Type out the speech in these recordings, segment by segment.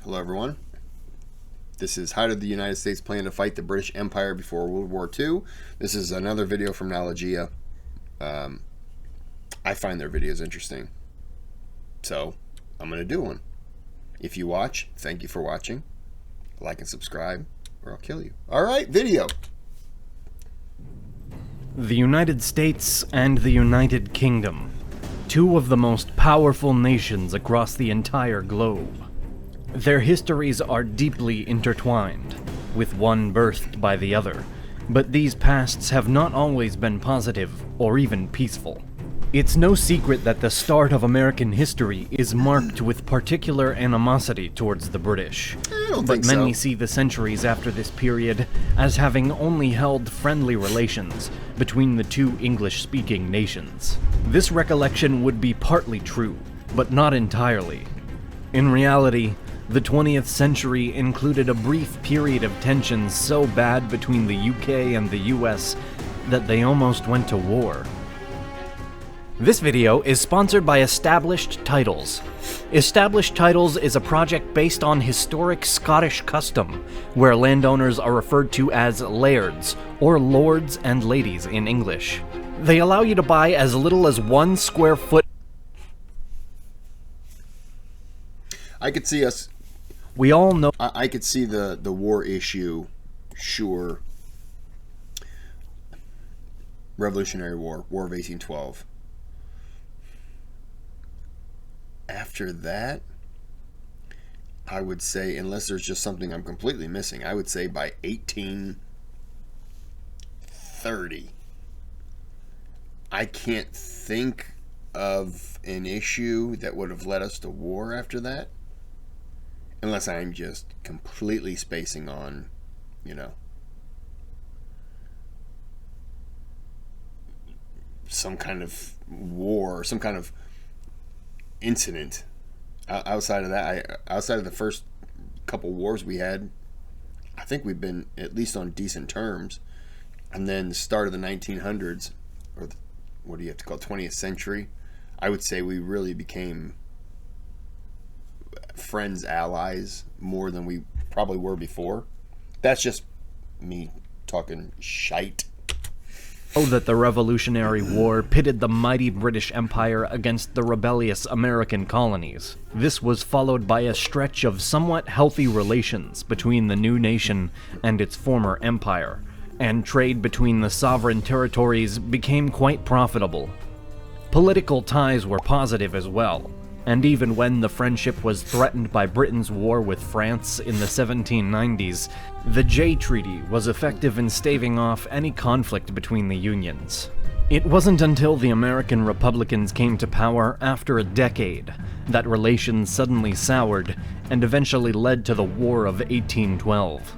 Hello everyone. This is how did the United States plan to fight the British Empire before World War II. This is another video from Knowledgia. I find their videos interesting, so I'm going to do one. If you watch, thank you for watching. Like and subscribe, or I'll kill you. Alright, video! The United States and the United Kingdom. Two of the most powerful nations across the entire globe. Their histories are deeply intertwined, with one birthed by the other, but these pasts have not always been positive or even peaceful. It's no secret that the start of American history is marked with particular animosity towards the British. But many see the centuries after this period as having only held friendly relations between the two English-speaking nations. This recollection would be partly true, but not entirely. In reality, the 20th century included a brief period of tensions so bad between the UK and the US that they almost went to war. This video is sponsored by Established Titles. Established Titles is a project based on historic Scottish custom, where landowners are referred to as lairds, or lords and ladies in English. They allow you to buy as little as 1 square foot. I could see us... We all know... I could see the war issue, sure. Revolutionary War, War of 1812. After that, I would say, unless there's just something I'm completely missing, I would say by 1830. I can't think of an issue that would have led us to war after that. Unless I'm just completely spacing on, some kind of war, some kind of incident. Outside of that, outside of the first couple wars we had, I think we've been at least on decent terms. And then the start of the 1900s, or what do you have to call it, 20th century, I would say we really became friends, allies, more than we probably were before. That's just me talking shite. That the Revolutionary War pitted the mighty British Empire against the rebellious American colonies. This was followed by a stretch of somewhat healthy relations between the new nation and its former empire, and trade between the sovereign territories became quite profitable. Political ties were positive as well, and even when the friendship was threatened by Britain's war with France in the 1790s, the Jay Treaty was effective in staving off any conflict between the unions. It wasn't until the American Republicans came to power after a decade that relations suddenly soured and eventually led to the War of 1812.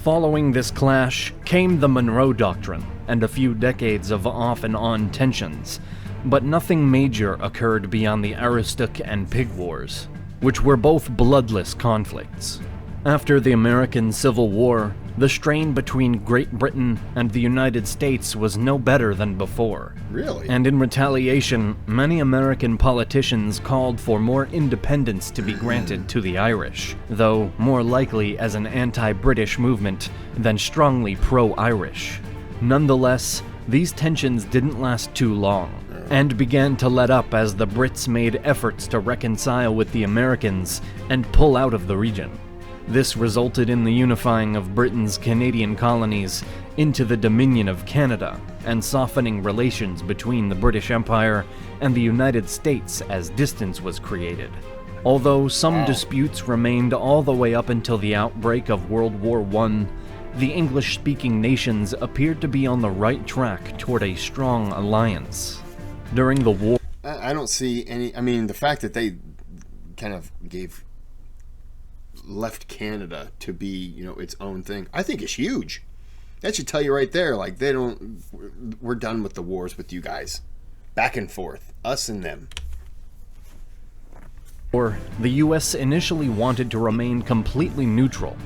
Following this clash came the Monroe Doctrine and a few decades of off and on tensions, but nothing major occurred beyond the Aroostook and Pig Wars, which were both bloodless conflicts. After the American Civil War, the strain between Great Britain and the United States was no better than before. Really? And in retaliation, many American politicians called for more independence to be granted to the Irish, though more likely as an anti-British movement than strongly pro-Irish. Nonetheless, these tensions didn't last too long, and began to let up as the Brits made efforts to reconcile with the Americans and pull out of the region. This resulted in the unifying of Britain's Canadian colonies into the Dominion of Canada, and softening relations between the British Empire and the United States as distance was created. Although some disputes remained all the way up until the outbreak of World War I, the English-speaking nations appeared to be on the right track toward a strong alliance. During the war... I don't see any... the fact that they kind of left Canada to be, its own thing, I think is huge. That should tell you right there, we're done with the wars with you guys. Back and forth. Us and them. The US initially wanted to remain completely neutral,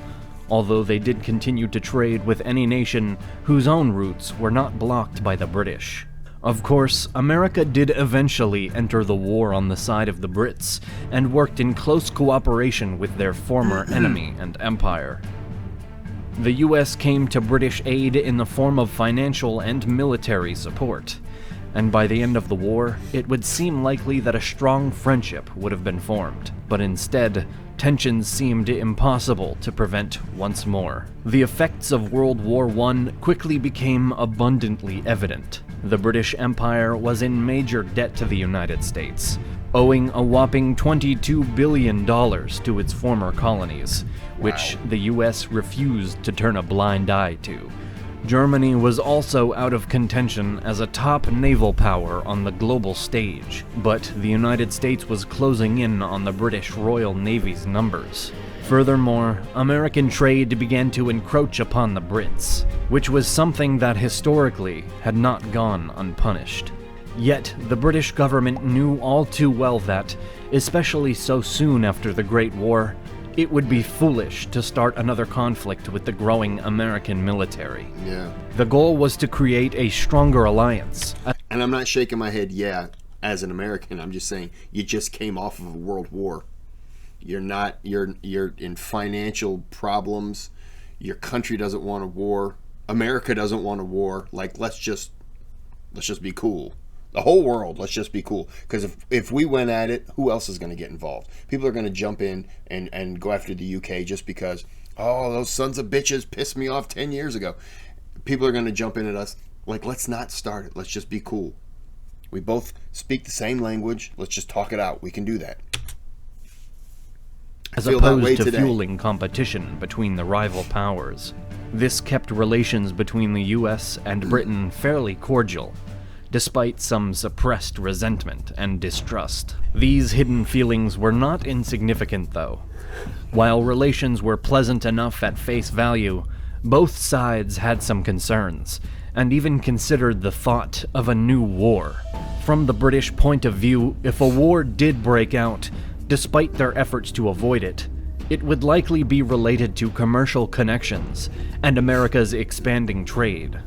although they did continue to trade with any nation whose own routes were not blocked by the British. Of course, America did eventually enter the war on the side of the Brits, and worked in close cooperation with their former enemy and empire. The US came to British aid in the form of financial and military support, and by the end of the war, it would seem likely that a strong friendship would have been formed. But instead, tensions seemed impossible to prevent once more. The effects of World War I quickly became abundantly evident. The British Empire was in major debt to the United States, owing a whopping $22 billion to its former colonies, which the US refused to turn a blind eye to. Germany was also out of contention as a top naval power on the global stage, but the United States was closing in on the British Royal Navy's numbers. Furthermore, American trade began to encroach upon the Brits, which was something that historically had not gone unpunished. Yet, the British government knew all too well that, especially so soon after the Great War, it would be foolish to start another conflict with the growing American military. Yeah. The goal was to create a stronger alliance. And I'm not shaking my head, as an American. I'm just saying, you just came off of a world war. You're in financial problems. Your country doesn't want a war. America doesn't want a war. Like, let's just be cool. The whole world, let's just be cool. Because if we went at it, who else is going to get involved? People are going to jump in and go after the UK just because, oh, those sons of bitches pissed me off 10 years ago. People are going to jump in at us. Like, let's not start it. Let's just be cool. We both speak the same language. Let's just talk it out. We can do that. As opposed to fueling competition between the rival powers. This kept relations between the US and Britain fairly cordial, despite some suppressed resentment and distrust. These hidden feelings were not insignificant, though. While relations were pleasant enough at face value, both sides had some concerns, and even considered the thought of a new war. From the British point of view, if a war did break out, despite their efforts to avoid it, it would likely be related to commercial connections and America's expanding trade.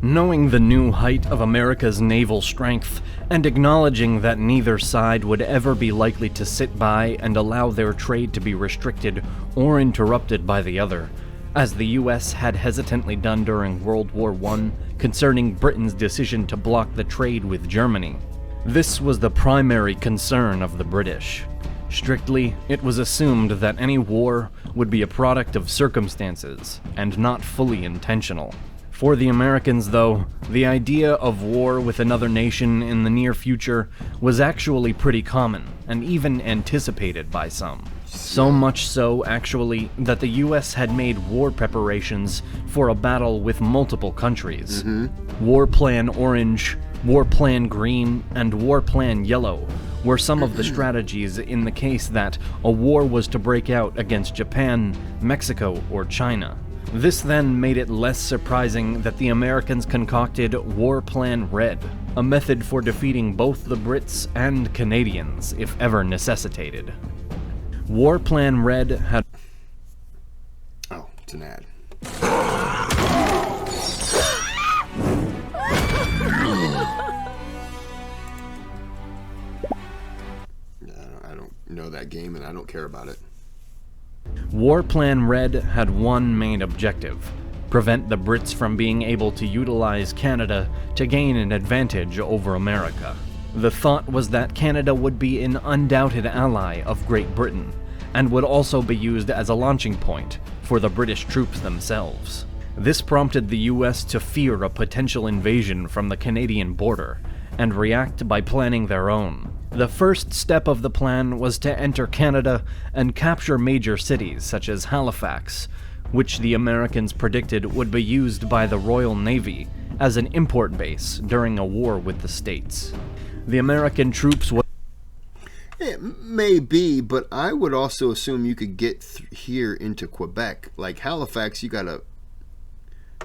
Knowing the new height of America's naval strength, and acknowledging that neither side would ever be likely to sit by and allow their trade to be restricted or interrupted by the other, as the US had hesitantly done during World War I concerning Britain's decision to block the trade with Germany. This was the primary concern of the British. Strictly, it was assumed that any war would be a product of circumstances, and not fully intentional. For the Americans, though, the idea of war with another nation in the near future was actually pretty common, and even anticipated by some. So much so, actually, that the US had made war preparations for a battle with multiple countries. War Plan Orange, War Plan Green, and War Plan Yellow were some of the strategies in the case that a war was to break out against Japan, Mexico, or China. This then made it less surprising that the Americans concocted War Plan Red, a method for defeating both the Brits and Canadians if ever necessitated. War Plan Red had... Oh, it's an ad. I don't know that game and I don't care about it. War Plan Red had one main objective: prevent the Brits from being able to utilize Canada to gain an advantage over America. The thought was that Canada would be an undoubted ally of Great Britain, and would also be used as a launching point for the British troops themselves. This prompted the US to fear a potential invasion from the Canadian border, and react by planning their own. The first step of the plan was to enter Canada and capture major cities such as Halifax, which the Americans predicted would be used by the Royal Navy as an import base during a war with the States. The American troops would... It may be, but I would also assume you could get here into Quebec. Like Halifax, you gotta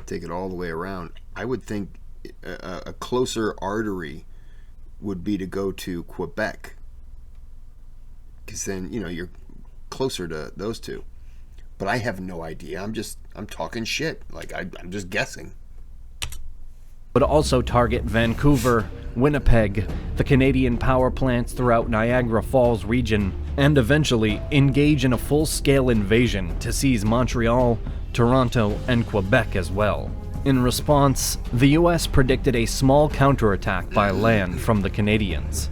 take it all the way around. I would think a closer artery would be to go to Quebec, because then you're closer to those two. But I have no idea. I'm talking shit. Like I'm just guessing. would also target Vancouver, Winnipeg, the Canadian power plants throughout Niagara Falls region, and eventually engage in a full-scale invasion to seize Montreal, Toronto, and Quebec as well. In response, the US predicted a small counterattack by land from the Canadians,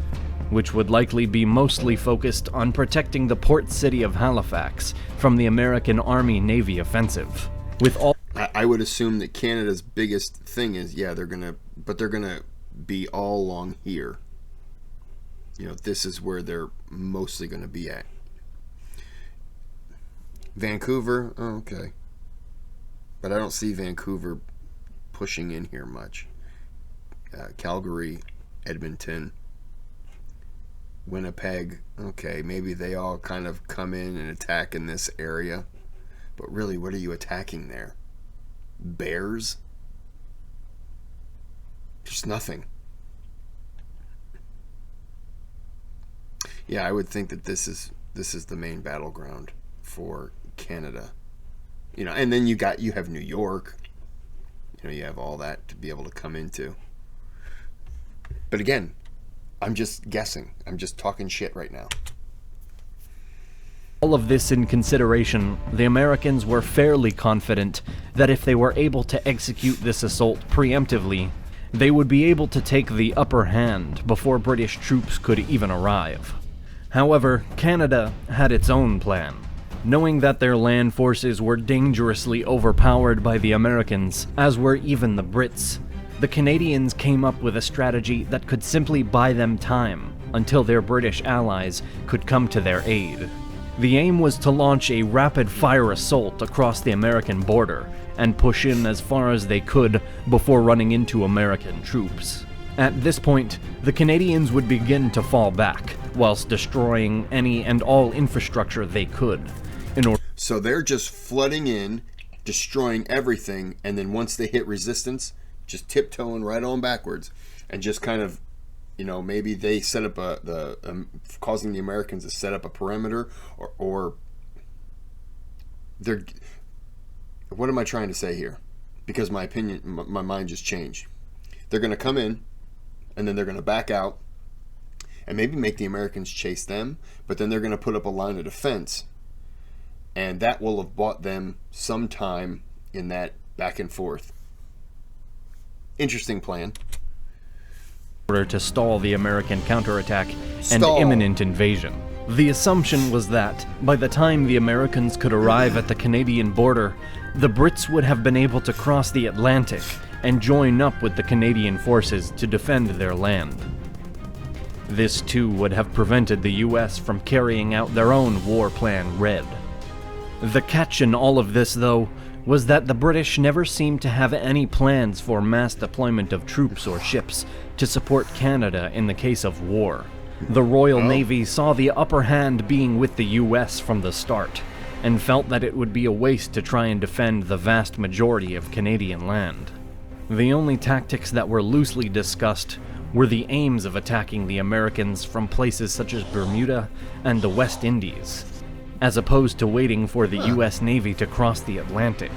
which would likely be mostly focused on protecting the port city of Halifax from the American Army-Navy offensive. With all I would assume that Canada's biggest thing is, yeah, they're gonna be all along here. You know, this is where they're mostly gonna be at. Vancouver, oh, okay. But I don't see Vancouver pushing in here much. Calgary, Edmonton, Winnipeg, okay, maybe they all kind of come in and attack in this area. But really, what are you attacking there? Bears? Just nothing. Yeah, I would think that this is the main battleground for Canada. You know, and then you have New York. You know, you have all that to be able to come into. But again, I'm just guessing. I'm just talking shit right now. All of this in consideration, the Americans were fairly confident that if they were able to execute this assault preemptively, they would be able to take the upper hand before British troops could even arrive. However, Canada had its own plan. Knowing that their land forces were dangerously overpowered by the Americans, as were even the Brits, the Canadians came up with a strategy that could simply buy them time until their British allies could come to their aid. The aim was to launch a rapid-fire assault across the American border and push in as far as they could before running into American troops. At this point, the Canadians would begin to fall back, whilst destroying any and all infrastructure they could. So they're just flooding in, destroying everything, and then once they hit resistance, just tiptoeing right on backwards, and just kind of, you know, maybe they set up causing the Americans to set up a perimeter, or they're. What am I trying to say here? Because my mind just changed. They're going to come in, and then they're going to back out, and maybe make the Americans chase them, but then they're going to put up a line of defense, and that will have bought them some time in that back and forth. Interesting plan. In order to stall the American counterattack and imminent invasion. The assumption was that, by the time the Americans could arrive at the Canadian border, the Brits would have been able to cross the Atlantic and join up with the Canadian forces to defend their land. This too would have prevented the US from carrying out their own War Plan Red. The catch in all of this, though, was that the British never seemed to have any plans for mass deployment of troops or ships to support Canada in the case of war. The Royal Navy saw the upper hand being with the US from the start, and felt that it would be a waste to try and defend the vast majority of Canadian land. The only tactics that were loosely discussed were the aims of attacking the Americans from places such as Bermuda and the West Indies, as opposed to waiting for the US Navy to cross the Atlantic,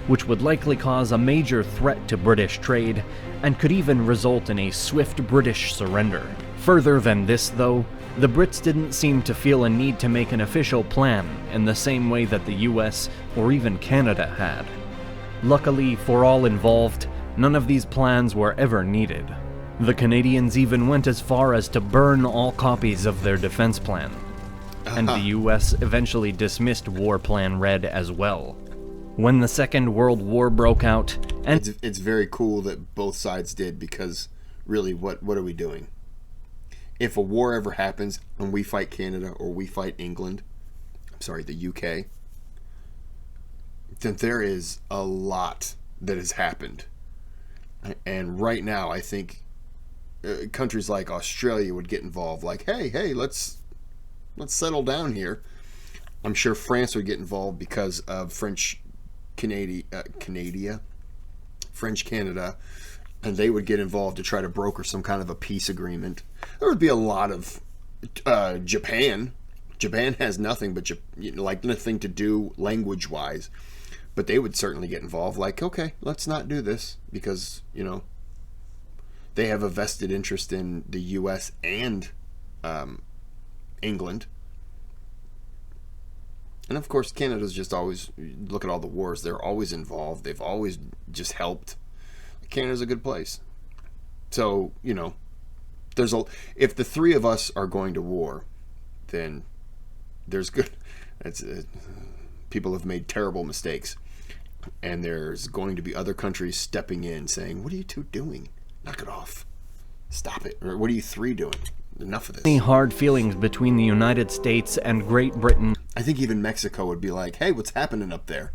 which would likely cause a major threat to British trade and could even result in a swift British surrender. Further than this, though, the Brits didn't seem to feel a need to make an official plan in the same way that the US or even Canada had. Luckily for all involved, none of these plans were ever needed. The Canadians even went as far as to burn all copies of their defense plan, and the US eventually dismissed War Plan Red as well. When the Second World War broke out, and it's very cool that both sides did, because really, what are we doing? If a war ever happens and we fight Canada or we fight England, the UK, then there is a lot that has happened. And right now, I think countries like Australia would get involved. Like, hey, let's settle down here. I'm sure France would get involved because of French Canada, and they would get involved to try to broker some kind of a peace agreement. There would be a lot of Japan. Japan has nothing but nothing to do language-wise, but they would certainly get involved. Like, okay, let's not do this because They have a vested interest in the U.S. and England. And of course, Canada's just always, look at all the wars. They're always involved. They've always just helped. Canada's a good place. So, you know, if the three of us are going to war, then there's good. People have made terrible mistakes. And there's going to be other countries stepping in saying, what are you two doing? Knock it off. Stop it. Or what are you three doing? Enough of this. Any hard feelings between the United States and Great Britain. I think even Mexico would be like, hey, what's happening up there?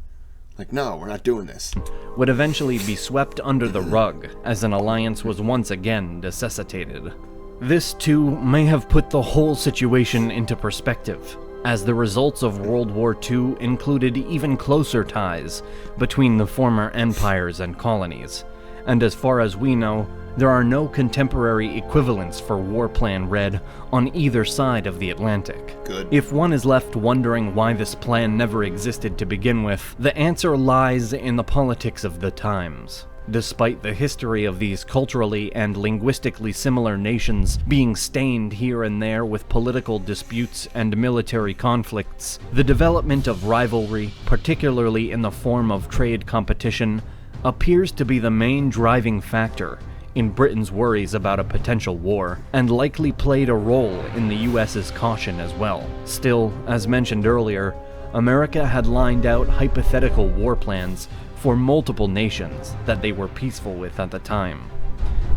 Like, no, we're not doing this. Would eventually be swept under the rug as an alliance was once again necessitated. This, too, may have put the whole situation into perspective, as the results of World War II included even closer ties between the former empires and colonies, and as far as we know, there are no contemporary equivalents for War Plan Red on either side of the Atlantic. Good. If one is left wondering why this plan never existed to begin with, the answer lies in the politics of the times. Despite the history of these culturally and linguistically similar nations being stained here and there with political disputes and military conflicts, the development of rivalry, particularly in the form of trade competition, appears to be the main driving factor in Britain's worries about a potential war, and likely played a role in the US's caution as well. Still, as mentioned earlier, America had lined out hypothetical war plans for multiple nations that they were peaceful with at the time.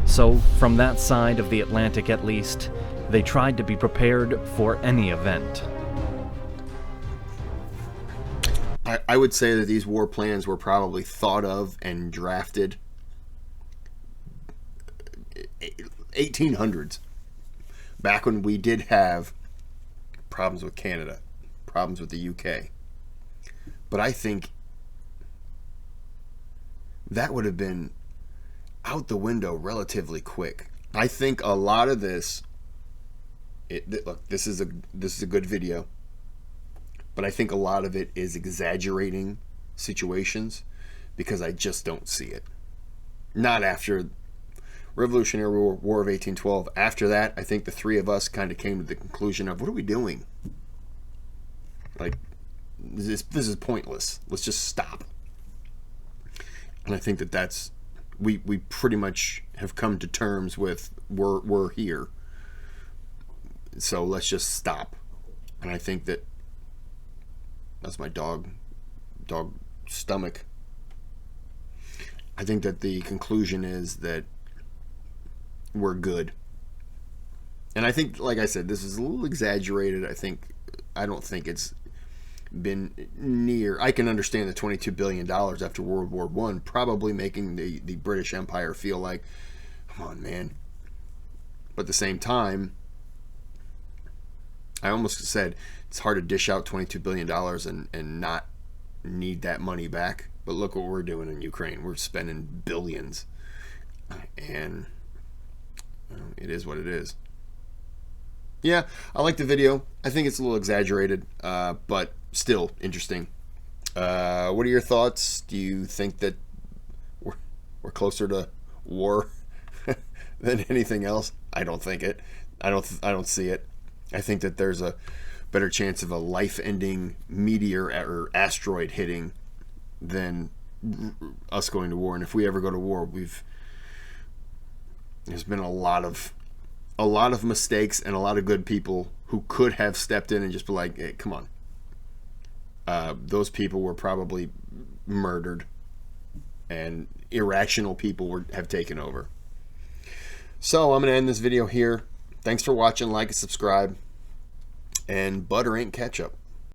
So, from that side of the Atlantic at least, they tried to be prepared for any event. I would say that these war plans were probably thought of and drafted 1800s, back when we did have problems with Canada, problems with the UK. But I think that would have been out the window relatively quick. I think a lot of this, look, this is a good video, but I think a lot of it is exaggerating situations because I just don't see it. Not after Revolutionary War of 1812. After that, I think the three of us kind of came to the conclusion of, what are we doing? Like, this is pointless. Let's just stop. And I think that's we pretty much have come to terms with we're here. So let's just stop. And I think that's my dog stomach. I think that the conclusion is that we're good. And I think, like I said, this is a little exaggerated. I don't think it's been near. I can understand the $22 billion after World War I probably making the British Empire feel like, come on, man. But at the same time, I almost said it's hard to dish out $22 billion and not need that money back. But look what we're doing in Ukraine. We're spending billions. And it is what it is. Yeah, I like the video. I think it's a little exaggerated, but still interesting. What are your thoughts? Do you think that we're closer to war than anything else? I don't think it. I don't see it. I think that there's a better chance of a life-ending meteor or asteroid hitting than us going to war. And if we ever go to war, there's been a lot of mistakes and a lot of good people who could have stepped in and just be like, hey, come on. Those people were probably murdered, and irrational people have taken over. So I'm going to end this video here. Thanks for watching. Like and subscribe. And butter ain't ketchup.